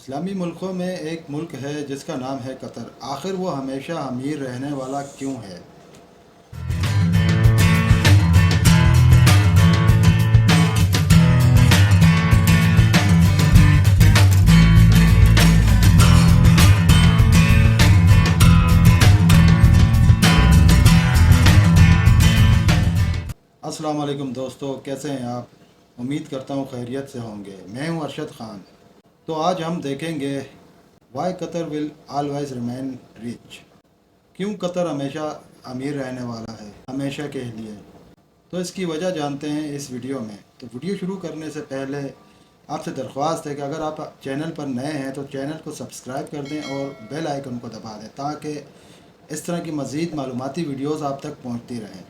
इस्लामी मुल्कों में एक मुल्क है जिसका नाम है कतर। आखिर वो हमेशा अमीर रहने वाला क्यों है? अस्सलाम वालेकुम दोस्तों, कैसे हैं आप? उम्मीद करता हूँ खैरियत से होंगे। मैं हूँ अरशद ख़ान। तो आज हम देखेंगे why Qatar will always remain rich. क्यों कतर हमेशा अमीर रहने वाला है, हमेशा के लिए। तो इसकी वजह जानते हैं इस वीडियो में। तो वीडियो शुरू करने से पहले आपसे दरख्वास्त है कि अगर आप चैनल पर नए हैं तो चैनल को सब्सक्राइब कर दें और बेल आइकन को दबा दें ताकि इस तरह की मज़ीद मालूमाती वीडियोज़ आप तक पहुँचती रहें।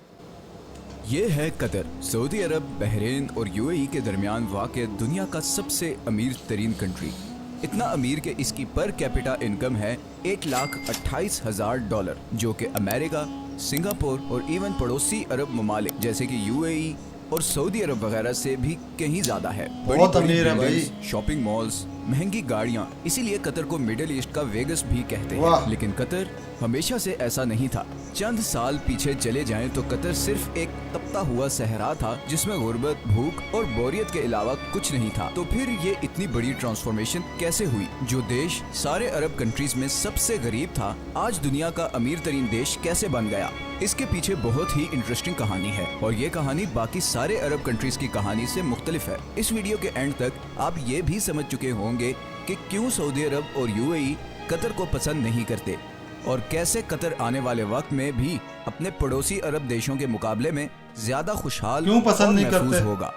ये है कतर, सऊदी अरब, बहरीन और यूएई के दरमियान वाक़ दुनिया का सबसे अमीर तरीन कंट्री। इतना अमीर कि इसकी पर कैपिटा इनकम है $1,28,000, जो कि अमेरिका, सिंगापुर और इवन पड़ोसी अरब ममालिक जैसे कि यूएई और सऊदी अरब वगैरह से भी कहीं ज्यादा है। बहुत अमीर है भाई। शॉपिंग मॉल्स, महंगी गाड़ियां, इसीलिए कतर को मिडिल ईस्ट का वेगस भी कहते हैं। लेकिन कतर हमेशा से ऐसा नहीं था। चंद साल पीछे चले जाएं तो कतर सिर्फ एक तपता हुआ सहरा था जिसमें गुर्बत, भूख और बोरियत के अलावा कुछ नहीं था। तो फिर ये इतनी बड़ी ट्रांसफॉर्मेशन कैसे हुई? जो देश सारे अरब कंट्रीज में सबसे गरीब था, आज दुनिया का अमीर तरीन देश कैसे बन गया? इसके पीछे बहुत ही इंटरेस्टिंग कहानी है और ये कहानी बाकी सारे अरब कंट्रीज की कहानी से मुख्तलिफ है। इस वीडियो के एंड तक आप ये भी समझ चुके होंगे कि क्यों सऊदी अरब और यूएई कतर को पसंद नहीं करते और कैसे कतर आने वाले वक्त में भी अपने पड़ोसी अरब देशों के मुकाबले में ज्यादा खुशहाल क्यों पसंद नहीं महफूज करते होगा।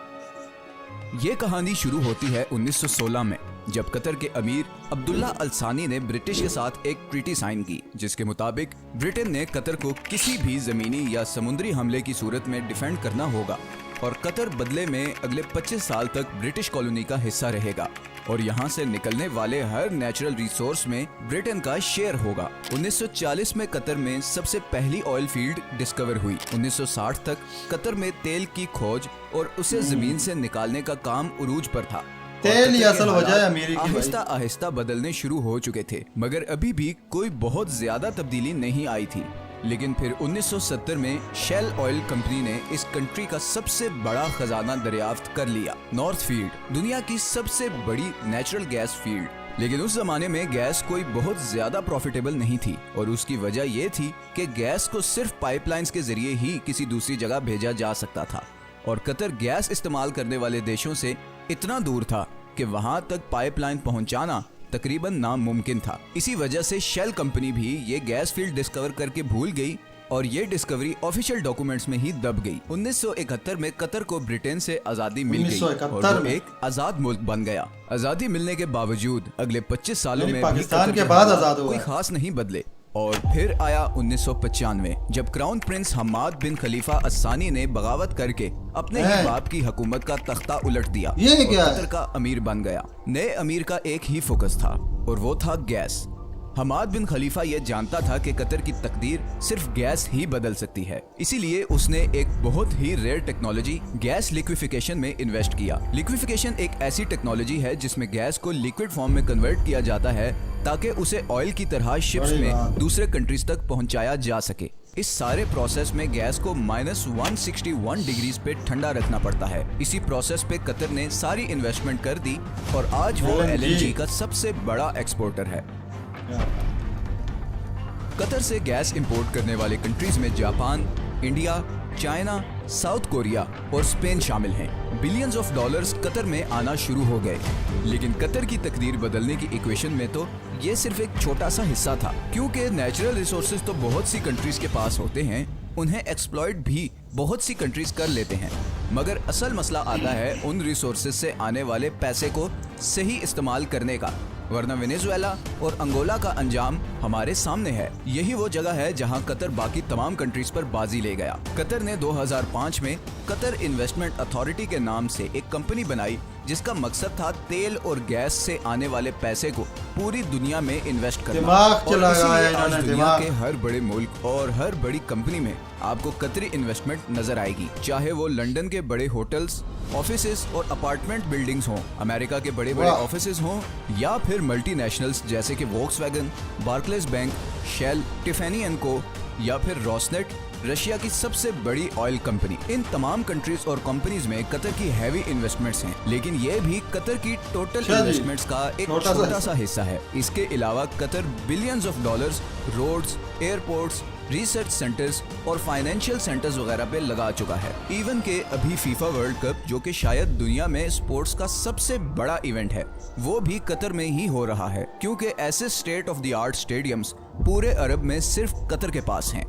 ये कहानी शुरू होती है 1916 में, जब कतर के अमीर अब्दुल्ला अल सानी ने ब्रिटिश के साथ एक ट्रीटी साइन की जिसके मुताबिक ब्रिटेन ने कतर को किसी भी जमीनी या समुद्री हमले की सूरत में डिफेंड करना होगा और कतर बदले में अगले 25 साल तक ब्रिटिश कॉलोनी का हिस्सा रहेगा और यहाँ से निकलने वाले हर नेचुरल रिसोर्स में ब्रिटेन का शेयर होगा। 1940 में कतर में सबसे पहली ऑयल फील्ड डिस्कवर हुई। 1960 तक कतर में तेल की खोज और उसे जमीन से निकालने का काम उरूज पर था। तेल ही असल वजह है अमीरी की। आहिस्ता आहिस्ता बदलने शुरू हो चुके थे, मगर अभी भी कोई बहुत ज्यादा तब्दीली नहीं आई थी। लेकिन फिर 1970 में शेल ऑयल कंपनी ने इस कंट्री का सबसे बड़ा खजाना दरियाफ्त कर लिया, नॉर्थ फील्ड, दुनिया की सबसे बड़ी नेचुरल गैस फील्ड। लेकिन उस जमाने में गैस कोई बहुत ज्यादा प्रॉफिटेबल नहीं थी और उसकी वजह ये थी कि गैस को सिर्फ पाइपलाइंस के जरिए ही किसी दूसरी जगह भेजा जा सकता था और कतर गैस इस्तेमाल करने वाले देशों से इतना दूर था कि वहां तक पाइपलाइन पहुंचाना तकरीबन नामुमकिन था। इसी वजह से शेल कंपनी भी ये गैस फील्ड डिस्कवर करके भूल गई और ये डिस्कवरी ऑफिशियल डॉक्यूमेंट्स में ही दब गई। 1971 में कतर को ब्रिटेन से आजादी मिल गई और वो एक आजाद मुल्क बन गया। आजादी मिलने के बावजूद अगले 25 सालों में पाकिस्तान के बाद आजाद हुआ, कोई खास नहीं बदले। और फिर आया 1995 जब क्राउन प्रिंस हमाद बिन खलीफा अस्सानी ने बगावत करके अपने ही बाप की हुकूमत का तख्ता उलट दिया और कतर का अमीर बन गया। नए अमीर का एक ही फोकस था और वो था गैस। हमाद बिन खलीफा ये जानता था कि कतर की तकदीर सिर्फ गैस ही बदल सकती है, इसीलिए उसने एक बहुत ही रेयर टेक्नोलॉजी गैस लिक्विफिकेशन में इन्वेस्ट किया। लिक्विफिकेशन एक ऐसी टेक्नोलॉजी है जिसमें गैस को लिक्विड फॉर्म में कन्वर्ट किया जाता है ताकि उसे ऑयल की तरह शिप्स में दूसरे कंट्रीज तक पहुंचाया जा सके। इस सारे प्रोसेस में गैस को -161 डिग्रीज पे ठंडा रखना पड़ता है। इसी प्रोसेस पे कतर ने सारी इन्वेस्टमेंट कर दी और आज वो LNG का सबसे बड़ा एक्सपोर्टर है। कतर से गैस इंपोर्ट करने वाले कंट्रीज में Japan, India, China, south Korea और स्पेन शामिल हैं। बिलियंस ऑफ डॉलर्स कतर में आना शुरू हो गए। लेकिन कतर की तकदीर बदलने की इक्वेशन में तो ये सिर्फ एक छोटा सा हिस्सा था, क्योंकि नेचुरल रिसोर्सेज तो बहुत सी कंट्रीज के पास होते हैं, उन्हें एक्सप्लॉइट भी बहुत सी कंट्रीज कर लेते हैं, मगर असल मसला आता है उन रिसोर्सेज से आने वाले पैसे को सही इस्तेमाल करने का। वरना वेनेजुएला और अंगोला का अंजाम हमारे सामने है। यही वो जगह है जहां कतर बाकी तमाम कंट्रीज पर बाजी ले गया। कतर ने 2005 में कतर इन्वेस्टमेंट अथॉरिटी के नाम से एक कंपनी बनाई जिसका मकसद था तेल और गैस से आने वाले पैसे को पूरी दुनिया में इन्वेस्ट करना। दिमाग और चला इसीलिए गया आज इन्होंने, दुनिया दिमाग। के हर बड़े मुल्क और हर बड़ी कंपनी में आपको कतरी इन्वेस्टमेंट नजर आएगी, चाहे वो लंदन के बड़े होटल्स, ऑफिसेज और अपार्टमेंट बिल्डिंग्स हों, अमेरिका के बड़े बड़े वाह। ऑफिसेज हों, या फिर मल्टीनेशनल्स जैसे कि Volkswagen, Barclays bank, Shell, Tiffany and co, या फिर रोसनेट, रशिया की सबसे बड़ी ऑयल कंपनी। इन तमाम कंट्रीज और कंपनीज में कतर की हैवी इन्वेस्टमेंट्स हैं, लेकिन ये भी कतर की टोटल अच्छा जी, इन्वेस्टमेंट्स का एक छोटा सा छोटा सा हिस्सा है। इसके अलावा Qatar billions of dollars roads, airports, research centres और फाइनेंशियल सेंटर्स वगैरह पे लगा चुका है। इवन के अभी फीफा वर्ल्ड कप, जो कि शायद दुनिया में स्पोर्ट्स का सबसे बड़ा इवेंट है, वो भी कतर में ही हो रहा है, क्योंकि ऐसे state of the art stadiums पूरे अरब में सिर्फ कतर के पास हैं।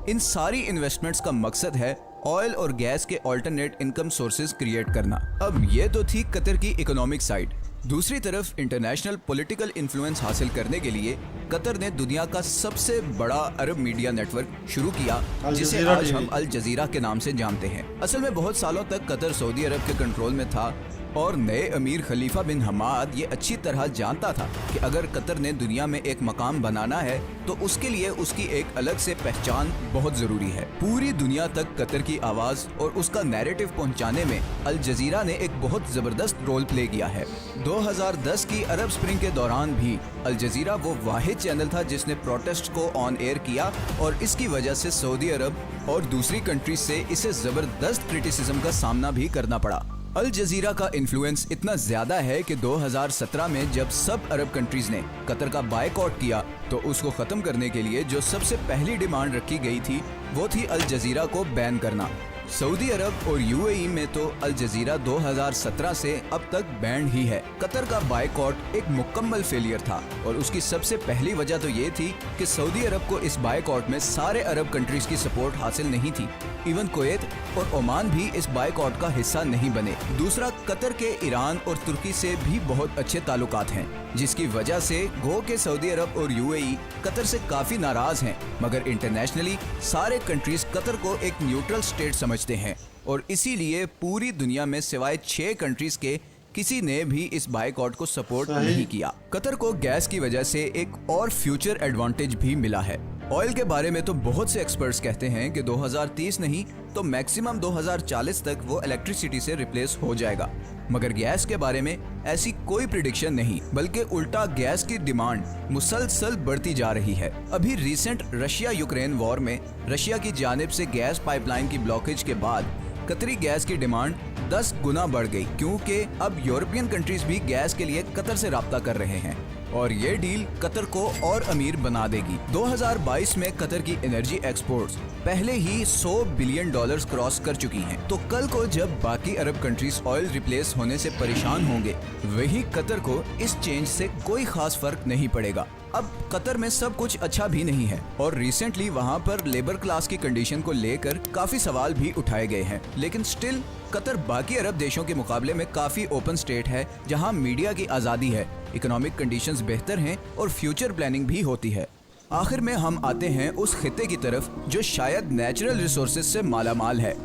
इन सारी इन्वेस्टमेंट्स का मकसद है ऑयल और गैस के ऑल्टरनेट इनकम सोर्सेज क्रिएट करना। अब ये तो थी कतर की इकोनॉमिक साइड। दूसरी तरफ इंटरनेशनल पॉलिटिकल इन्फ्लुएंस हासिल करने के लिए कतर ने दुनिया का सबसे बड़ा अरब मीडिया नेटवर्क शुरू किया, अल जिसे जज़ीरा आज टीवी। हम अल जजीरा के नाम से जानते हैं। असल में बहुत सालों तक कतर सऊदी अरब के कंट्रोल में था और नए अमीर खलीफा बिन हमाद ये अच्छी तरह जानता था कि अगर कतर ने दुनिया में एक मकाम बनाना है तो उसके लिए उसकी एक अलग से पहचान बहुत जरूरी है। पूरी दुनिया तक कतर की आवाज और उसका नैरेटिव पहुंचाने में अल जजीरा ने एक बहुत जबरदस्त रोल प्ले किया है। 2010 की अरब स्प्रिंग के दौरान भी अल जजीरा वो वाहिद चैनल था जिसने प्रोटेस्ट को ऑन एयर किया और इसकी वजह से सऊदी अरब और दूसरी कंट्रीज से इसे जबरदस्त क्रिटिसिज्म का सामना भी करना पड़ा। अल जजीरा का इन्फ्लुएंस इतना ज्यादा है कि 2017 में जब सब अरब कंट्रीज ने कतर का बायकॉट किया तो उसको खत्म करने के लिए जो सबसे पहली डिमांड रखी गई थी वो थी अल जजीरा को बैन करना। सऊदी अरब और यूएई में तो अल जजीरा 2017 से अब तक बैंड ही है। कतर का बायकॉट एक मुकम्मल फेलियर था और उसकी सबसे पहली वजह तो ये थी कि सऊदी अरब को इस बायकॉट में सारे अरब कंट्रीज की सपोर्ट हासिल नहीं थी। इवन कुवैत और ओमान भी इस बायकॉट का हिस्सा नहीं बने। दूसरा, कतर के ईरान और तुर्की से भी बहुत अच्छे ताल्लुकात हैं, जिसकी वजह से गो के सऊदी अरब और यूएई कतर से काफी नाराज हैं, मगर इंटरनेशनली सारे कंट्रीज कतर को एक न्यूट्रल स्टेट समझते हैं और इसीलिए पूरी दुनिया में सिवाय 6 कंट्रीज के किसी ने भी इस बायकॉट को सपोर्ट नहीं किया। कतर को गैस की वजह से एक और फ्यूचर एडवांटेज भी मिला है। ऑयल के बारे में तो बहुत से एक्सपर्ट्स कहते हैं कि 2030 नहीं तो मैक्सिमम 2040 तक वो इलेक्ट्रिसिटी से रिप्लेस हो जाएगा, मगर गैस के बारे में ऐसी कोई प्रिडिक्शन नहीं, बल्कि उल्टा गैस की डिमांड मुसलसल बढ़ती जा रही है। अभी रिसेंट रशिया यूक्रेन वॉर में रशिया की जानिब से गैस पाइपलाइन की ब्लॉकेज के बाद कतरी गैस की डिमांड 10 गुना बढ़ गई, क्योंकि अब यूरोपियन कंट्रीज भी गैस के लिए कतर से राब्ता कर रहे हैं और ये डील कतर को और अमीर बना देगी। 2022 में कतर की एनर्जी एक्सपोर्ट्स पहले ही $100 बिलियन क्रॉस कर चुकी हैं। तो कल को जब बाकी अरब कंट्रीज ऑयल रिप्लेस होने से परेशान होंगे, वही कतर को इस चेंज से कोई खास फर्क नहीं पड़ेगा। अब कतर में सब कुछ अच्छा भी नहीं है और रिसेंटली वहाँ पर लेबर क्लास की कंडीशन को लेकर काफी सवाल भी उठाए गए हैं, लेकिन स्टिल कतर बाकी अरब देशों के मुकाबले में काफी ओपन स्टेट है, जहाँ मीडिया की आज़ादी है, इकोनॉमिक कंडीशंस बेहतर हैं और फ्यूचर प्लानिंग भी होती है। आखिर में हम आते हैं उस खिते की तरफ जो शायद नेचुरल रिसोर्सेज से मालामाल है,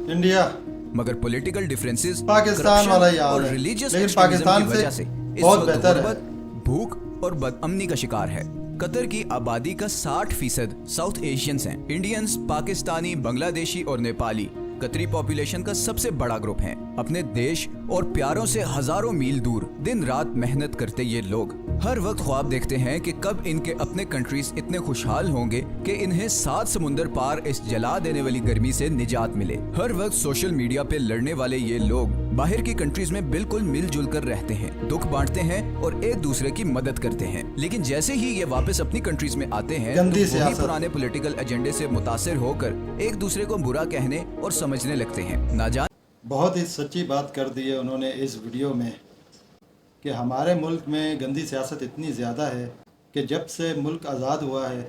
इंडिया। मगर पॉलिटिकल डिफरेंसेस, पाकिस्तान वाला ही हाल और है, रिलीजियस लेकिन एक्सट्रीमिज्म पाकिस्तान की वजह से से इस बहुत वक्त बेहतर है। गुर्बत, भूख और बदअमनी का शिकार है। कतर की आबादी का 60% साउथ एशियंस हैं। इंडियंस, पाकिस्तानी, बांग्लादेशी और नेपाली कतरी पॉपुलेशन का सबसे बड़ा ग्रुप है। अपने देश और प्यारों से हजारों मील दूर दिन रात मेहनत करते ये लोग हर वक्त ख्वाब देखते हैं कि कब इनके अपने कंट्रीज इतने खुशहाल होंगे कि इन्हें 7 समुंदर पार इस जला देने वाली गर्मी से निजात मिले। हर वक्त सोशल मीडिया पे लड़ने वाले ये लोग बाहर की कंट्रीज में बिल्कुल मिलजुल कर रहते हैं, दुख बांटते हैं और एक दूसरे की मदद करते हैं, लेकिन जैसे ही ये वापस अपनी कंट्रीज में आते हैं तो वही पुराने पॉलिटिकल एजेंडे से मुतासिर होकर एक दूसरे को बुरा कहने और समझने लगते हैं। ना जाने बहुत ही सच्ची बात कर दी है उन्होंने इस वीडियो में कि हमारे मुल्क में गंदी सियासत इतनी ज़्यादा है कि जब से मुल्क आज़ाद हुआ है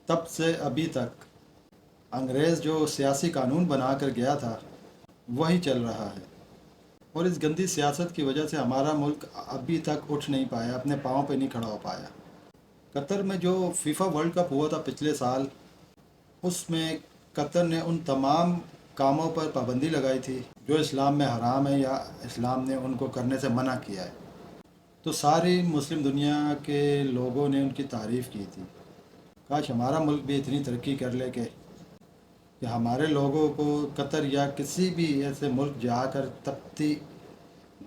तब से अभी तक अंग्रेज़ जो सियासी कानून बना कर गया था वही चल रहा है और इस गंदी सियासत की वजह से हमारा मुल्क अभी तक उठ नहीं पाया, अपने पाँव पे नहीं खड़ा हो पाया। कतर में जो फीफा वर्ल्ड कप हुआ था पिछले साल, उसमें कतर ने उन तमाम कामों पर पाबंदी लगाई थी जो इस्लाम में हराम है या इस्लाम ने उनको करने से मना किया है, तो सारी मुस्लिम दुनिया के लोगों ने उनकी तारीफ़ की थी। काश हमारा मुल्क भी इतनी तरक्की कर ले कि हमारे लोगों को कतर या किसी भी ऐसे मुल्क जाकर तपती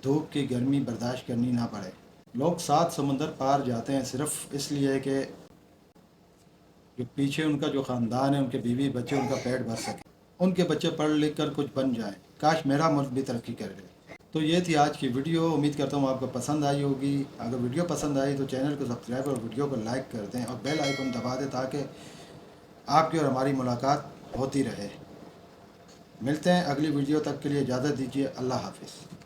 धूप की गर्मी बर्दाश्त करनी ना पड़े। लोग 7 समुंदर पार जाते हैं सिर्फ इसलिए कि जो पीछे उनका जो ख़ानदान है, उनके बीवी बच्चे, उनका पेट भर सके, उनके बच्चे पढ़ लिख कर कुछ बन जाएं। काश मेरा मुल्क भी तरक्की कर ले। तो ये थी आज की वीडियो। उम्मीद करता हूँ आपको पसंद आई होगी। अगर वीडियो पसंद आई तो चैनल को सब्सक्राइब और वीडियो को लाइक कर दें और बेल आइकन दबा दें ताकि आपकी और हमारी मुलाकात होती रहे। मिलते हैं अगली वीडियो, तक के लिए इजाज़त दीजिए। अल्लाह हाफिज़।